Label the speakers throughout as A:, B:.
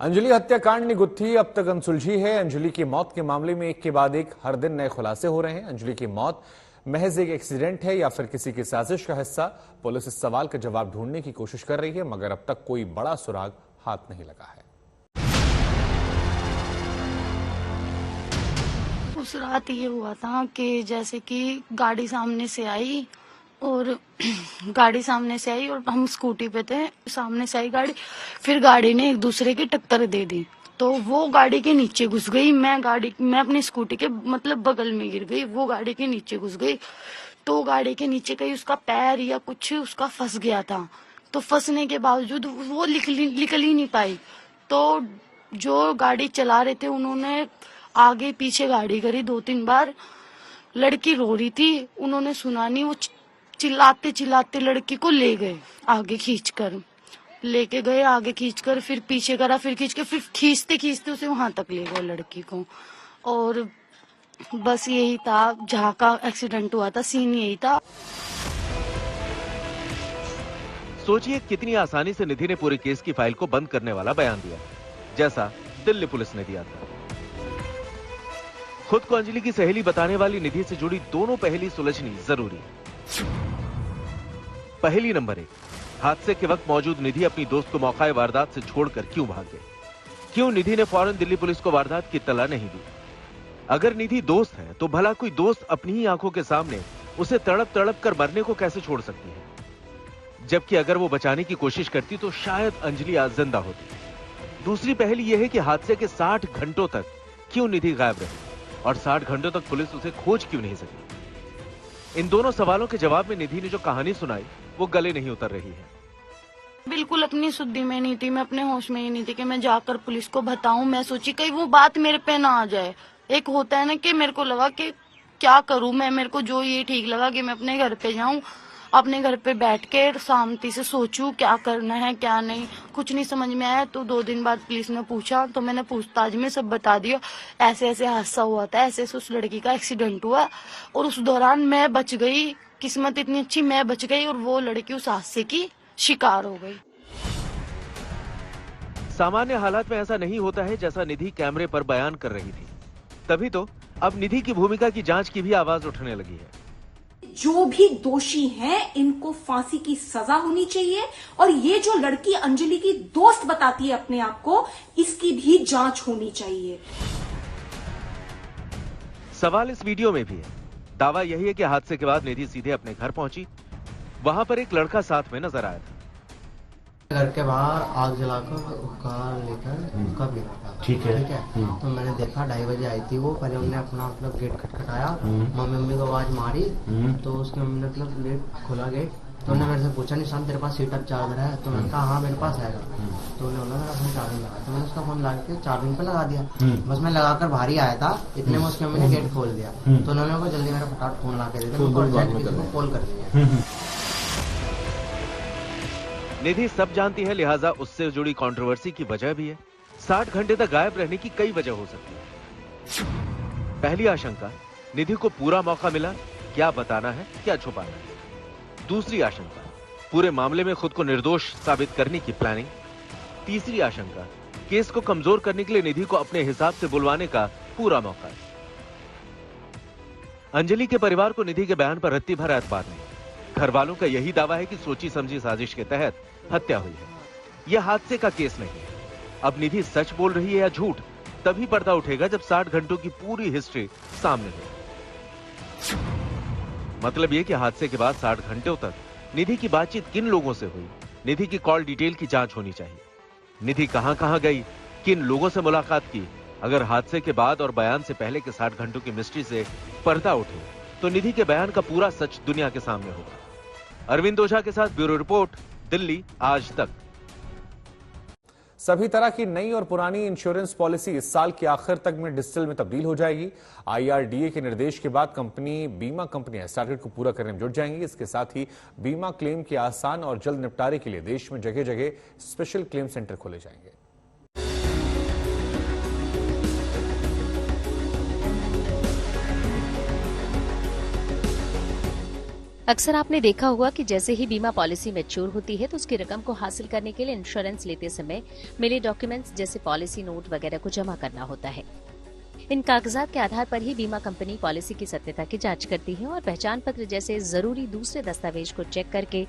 A: अंजलि हत्याकांड की गुत्थी अब तक अनसुलझी है। अंजलि की मौत के मामले में एक के बाद एक हर दिन नए खुलासे हो रहे हैं। अंजलि की मौत महज एक एक्सीडेंट है या फिर किसी की साजिश का हिस्सा? पुलिस इस सवाल का जवाब ढूंढने की कोशिश कर रही है, मगर अब तक कोई बड़ा सुराग हाथ नहीं लगा है।
B: उस रात ये हुआ था कि जैसे कि गाड़ी सामने से आई और हम स्कूटी पे थे, सामने से आई गाड़ी, फिर गाड़ी ने एक दूसरे की टक्कर दे दी, तो वो गाड़ी के नीचे घुस गई। मैं अपनी स्कूटी के मतलब बगल में गिर गई, वो गाड़ी के नीचे घुस गई। तो गाड़ी के नीचे कहीं उसका पैर या कुछ उसका फंस गया था, तो फंसने के बावजूद वो निकल ही नहीं पाई। तो जो गाड़ी चला रहे थे उन्होंने आगे पीछे गाड़ी करी 2-3 बार। लड़की रो रही थी, उन्होंने सुना नहीं, वो चिल्लाते चिल्लाते लड़की को ले गए, आगे लेके गए, आगे खींचकर फिर पीछे करा, फिर खींचते खींचते उसे वहां तक ले गए लड़की को। और बस यही था, जहाँ का एक्सीडेंट हुआ था सीन यही था।
C: सोचिए कितनी आसानी से निधि ने पूरे केस की फाइल को बंद करने वाला बयान दिया, जैसा दिल्ली पुलिस ने दिया था। खुद को अंजलि की सहेली बताने वाली निधि से जुड़ी दोनों पहेली सुलझनी जरूरी है। पहेली नंबर 1, हादसे के वक्त मौजूद निधि अपनी दोस्त को मौकाए वारदात से छोड़कर क्यों भाग गई? क्यों निधि ने फौरन दिल्ली पुलिस को वारदात की इत्तला नहीं दी? अगर निधि दोस्त है तो भला कोई दोस्त अपनी ही आंखों के सामने उसे तड़प तड़प कर मरने को कैसे छोड़ सकती है? जबकि अगर वो बचाने की कोशिश करती तो शायद अंजलि आज जिंदा होती। दूसरी पहेली यह है कि हादसे के 60 घंटों तक क्यों निधि गायब रही और 60 घंटों तक पुलिस उसे खोज क्यों नहीं सकी? इन दोनों सवालों के जवाब में निधि ने जो कहानी सुनाई वो गले नहीं उतर रही है।
B: बिल्कुल अपनी शुद्धि में नहीं थी, मैं अपने होश में ही नहीं थी कि मैं जाकर पुलिस को बताऊं। मैं सोची कहीं वो बात मेरे पे ना आ जाए। एक होता है ना कि मेरे को लगा कि क्या करूं मैं, मेरे को जो ये ठीक लगा कि मैं अपने घर पे जाऊं, अपने घर पे बैठ के शांति से सोचूं क्या करना है क्या नहीं। कुछ नहीं समझ में आया, तो 2 दिन बाद पुलिस ने पूछा तो मैंने पूछताछ में सब बता दिया। ऐसे ऐसे हादसा हुआ था, ऐसे ऐसे उस लड़की का एक्सीडेंट हुआ और उस दौरान मैं बच गई। किस्मत इतनी अच्छी, मैं बच गई और वो लड़की उस हादसे की शिकार हो गई।
C: सामान्य हालात में ऐसा नहीं होता है जैसा निधि कैमरे पर बयान कर रही थी। तभी तो अब निधि की भूमिका की जांच की भी आवाज उठने लगी है।
D: जो भी दोषी हैं इनको फांसी की सजा होनी चाहिए और ये जो लड़की अंजलि की दोस्त बताती है अपने आप को, इसकी भी जांच होनी चाहिए।
C: सवाल इस वीडियो में भी है। दावा यही है कि हादसे के बाद निधि सीधे अपने घर पहुंची। वहां पर एक लड़का साथ में नजर आया था।
E: घर के बाहर आग जलाकर उसका लेकर उसका गिरा था। ठीक है। तो मैंने देखा 2:30 बजे आई थी वो। पहले उन्होंने अपना मतलब गेट खटखटाया, मम्मी को आवाज मारी, तो उसके मम्मी ने मतलब गेट खोला गेट, तो उन्होंने मेरे से पूछा निशान तेरे पास सीटअप चार्जर है? तो मैंने कहा हाँ मेरे पास है। तो उन्होंने बोला मेरा फोन चार्जिंग लगा, तो मैंने उसका फोन ला के चार्जिंग पे लगा दिया। बस मैं लगाकर बाहर ही आया था, इतने में उसकी मम्मी ने गेट खोल दिया। तो उन्होंने को जल्दी मेरा फटाफट फोन ला के दे दिया, कॉल कर दिया।
C: निधि सब जानती है, लिहाजा उससे जुड़ी कंट्रोवर्सी की वजह भी है। 60 घंटे तक गायब रहने की कई वजह हो सकती है। पहली आशंका, निधि को पूरा मौका मिला, क्या बताना है क्या छुपाना है। दूसरी आशंका, पूरे मामले में खुद को निर्दोष साबित करने की प्लानिंग। तीसरी आशंका, केस को कमजोर करने के लिए निधि को अपने हिसाब से बुलवाने का पूरा मौका। अंजलि के परिवार को निधि के बयान पर रत्ती भर एतबार नहीं। घर वालों का यही दावा है कि सोची समझी साजिश के तहत हत्या हुई है। यह हादसे का केस नहीं है। अब निधि सच बोल रही है या झूठ, तभी पर्दा उठेगा जब 60 घंटों की पूरी हिस्ट्री सामने हो। मतलब यह कि हादसे के बाद 60 घंटों तक निधि की बातचीत किन लोगों से हुई, निधि की कॉल डिटेल की जांच होनी चाहिए। निधि कहां गई, किन लोगों से मुलाकात की। अगर हादसे के बाद और बयान से पहले के 60 घंटों की मिस्ट्री से पर्दा उठे तो निधि के बयान का पूरा सच दुनिया के सामने होगा। अरविंद ओझा के साथ ब्यूरो रिपोर्ट, दिल्ली आज तक।
A: सभी तरह की नई और पुरानी इंश्योरेंस पॉलिसी इस साल के आखिर तक में डिजिटल में तब्दील हो जाएगी। IRDA के निर्देश के बाद बीमा कंपनियां इस टारगेट को पूरा करने में जुट जाएंगी। इसके साथ ही बीमा क्लेम के आसान और जल्द निपटारे के लिए देश में जगह जगह स्पेशल क्लेम सेंटर खोले जाएंगे।
F: अक्सर आपने देखा होगा कि जैसे ही बीमा पॉलिसी मैच्योर होती है तो उसकी रकम को हासिल करने के लिए इंश्योरेंस लेते समय मिले डॉक्यूमेंट्स जैसे पॉलिसी नोट वगैरह को जमा करना होता है। इन कागजात के आधार पर ही बीमा कंपनी पॉलिसी की सत्यता की जांच करती है और पहचान पत्र जैसे जरूरी दूसरे दस्तावेज को चेक करके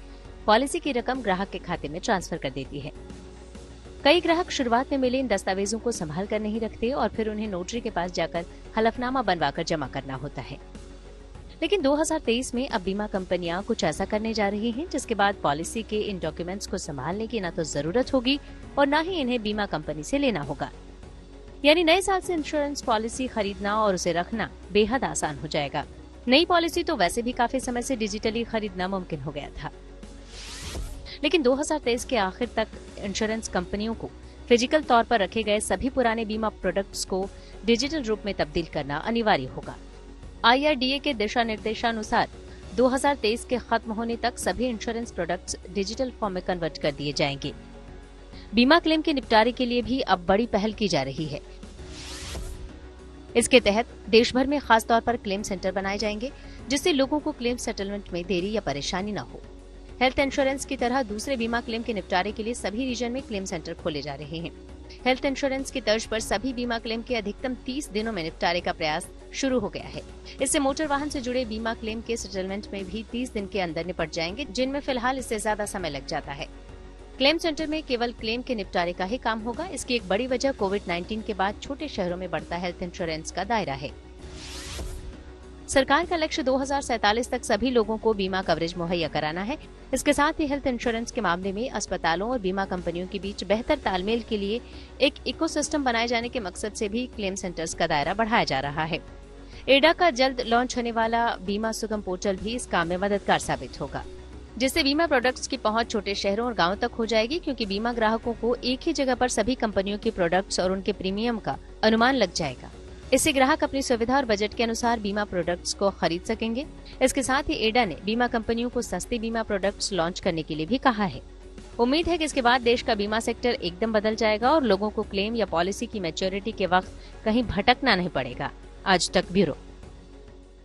F: पॉलिसी की रकम ग्राहक के खाते में ट्रांसफर कर देती है। कई ग्राहक शुरुआत में मिले इन दस्तावेजों को संभाल कर नहीं रखते और फिर उन्हें नोटरी के पास जाकर हलफनामा बनवाकर जमा करना होता है। लेकिन 2023 में अब बीमा कंपनियां कुछ ऐसा करने जा रही हैं जिसके बाद पॉलिसी के इन डॉक्यूमेंट्स को संभालने की न तो जरूरत होगी और न ही इन्हें बीमा कंपनी से लेना होगा। यानी नए साल से इंश्योरेंस पॉलिसी खरीदना और उसे रखना बेहद आसान हो जाएगा। नई पॉलिसी तो वैसे भी काफी समय से डिजिटली खरीदना मुमकिन हो गया था, लेकिन 2023 के आखिर तक इंश्योरेंस कंपनियों को फिजिकल तौर पर रखे गए सभी पुराने बीमा प्रोडक्ट्स को डिजिटल रूप में तब्दील करना अनिवार्य होगा। IRDA के दिशा निर्देशानुसार 2023 के खत्म होने तक सभी इंश्योरेंस प्रोडक्ट्स डिजिटल फॉर्म में कन्वर्ट कर दिए जाएंगे। बीमा क्लेम के निपटारे के लिए भी अब बड़ी पहल की जा रही है। इसके तहत देश भर में खास तौर पर क्लेम सेंटर बनाए जाएंगे जिससे लोगों को क्लेम सेटलमेंट में देरी या परेशानी न हो। हेल्थ इंश्योरेंस की तरह दूसरे बीमा क्लेम के निपटारे के लिए सभी रीजन में क्लेम सेंटर खोले जा रहे हैं। हेल्थ इंश्योरेंस की तर्ज पर सभी बीमा क्लेम के अधिकतम 30 दिनों में निपटारे का प्रयास शुरू हो गया है। इससे मोटर वाहन से जुड़े बीमा क्लेम के सेटलमेंट में भी 30 दिन के अंदर निपट जाएंगे, जिनमें फिलहाल इससे ज्यादा समय लग जाता है। क्लेम सेंटर में केवल क्लेम के निपटारे का ही काम होगा। इसकी एक बड़ी वजह कोविड-19 के बाद छोटे शहरों में बढ़ता हेल्थ इंश्योरेंस का दायरा है। सरकार का लक्ष्य 2047 तक सभी लोगों को बीमा कवरेज मुहैया कराना है। इसके साथ ही हेल्थ इंश्योरेंस के मामले में अस्पतालों और बीमा कंपनियों के बीच बेहतर तालमेल के लिए एक इकोसिस्टम बनाए जाने के मकसद से भी क्लेम सेंटर्स का दायरा बढ़ाया जा रहा है। एडा का जल्द लॉन्च होने वाला बीमा सुगम पोर्टल भी इस काम में मददगार साबित होगा, जिससे बीमा प्रोडक्ट्स की पहुंच छोटे शहरों और गांवों तक हो जाएगी, क्योंकि बीमा ग्राहकों को एक ही जगह पर सभी कंपनियों के प्रोडक्ट्स और उनके प्रीमियम का अनुमान लग जाएगा। इससे ग्राहक अपनी सुविधा और बजट के अनुसार बीमा प्रोडक्ट्स को खरीद सकेंगे। इसके साथ ही एडा ने बीमा कंपनियों को सस्ते बीमा प्रोडक्ट्स लॉन्च करने के लिए भी कहा है। उम्मीद है कि इसके बाद देश का बीमा सेक्टर एकदम बदल जाएगा और लोगों को क्लेम या पॉलिसी की मैच्योरिटी के वक्त कहीं भटकना नहीं पड़ेगा। आज तक ब्यूरो।